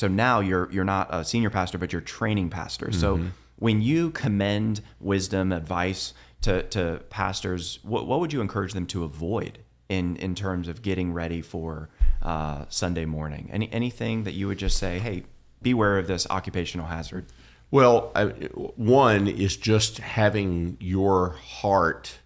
now you're not a senior pastor, but you're training pastors. So when you commend wisdom, advice to pastors, what would you encourage them to avoid in terms of getting ready for Sunday morning? Anything that you would just say, hey, beware of this occupational hazard? Well, one is just having your heart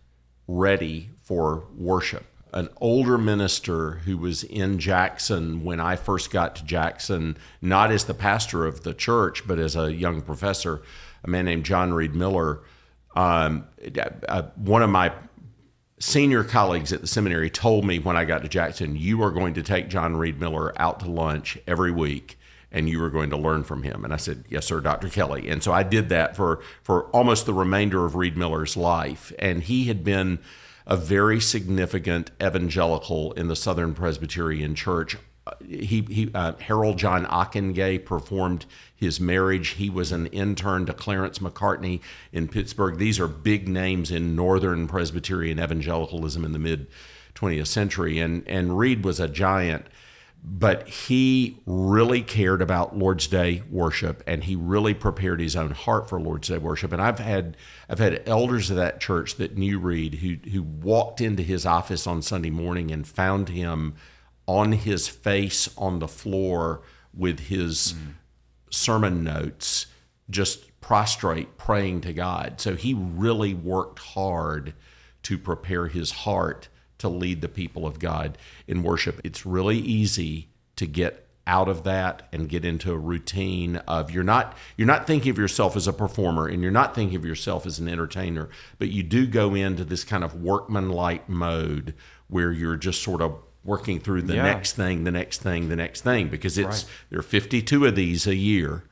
ready for worship. An older minister who was in Jackson when I first got to Jackson, not as the pastor of the church, but as a young professor, a man named John Reed Miller. One of my senior colleagues at the seminary told me when I got to Jackson, you are going to take John Reed Miller out to lunch every week, and you were going to learn from him. And I said, yes, sir, Dr. Kelly. And so I did that for almost the remainder of Reed Miller's life. And he had been a very significant evangelical in the Southern Presbyterian Church. Harold John Ockengay performed his marriage. He was an intern to Clarence McCartney in Pittsburgh. These are big names in Northern Presbyterian evangelicalism in the mid-20th century. And Reed was a giant. But he really cared about Lord's Day worship, and he really prepared his own heart for Lord's Day worship. And I've had elders of that church that knew Reed who walked into his office on Sunday morning and found him on his face on the floor with his sermon notes, just prostrate, praying to God. So he really worked hard to prepare his heart to lead the people of God in worship. It's really easy to get out of that and get into a routine of you're not thinking of yourself as a performer, and you're not thinking of yourself as an entertainer, but you do go into this kind of workmanlike mode where you're just sort of working through the next thing, because there are 52 of these a year,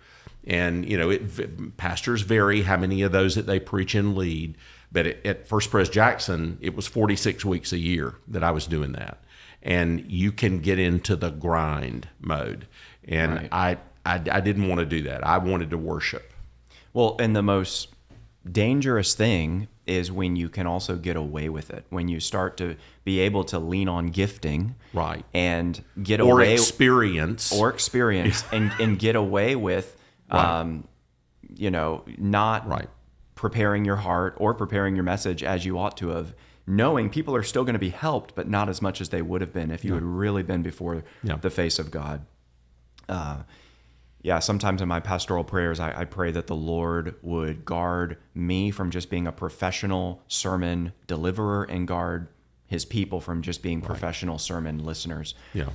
and pastors vary how many of those that they preach and lead. But at First Pres Jackson, it was 46 weeks a year that I was doing that. And you can get into the grind mode. And I didn't want to do that. I wanted to worship. Well, and the most dangerous thing is when you can also get away with it. When you start to be able to lean on gifting. Right. And get or away. Experience. Or experience. and get away with, not... Right. preparing your heart or preparing your message as you ought to have, knowing people are still going to be helped, but not as much as they would have been if you had really been before the face of God. Sometimes in my pastoral prayers, I pray that the Lord would guard me from just being a professional sermon deliverer and guard his people from just being professional sermon listeners. Yeah.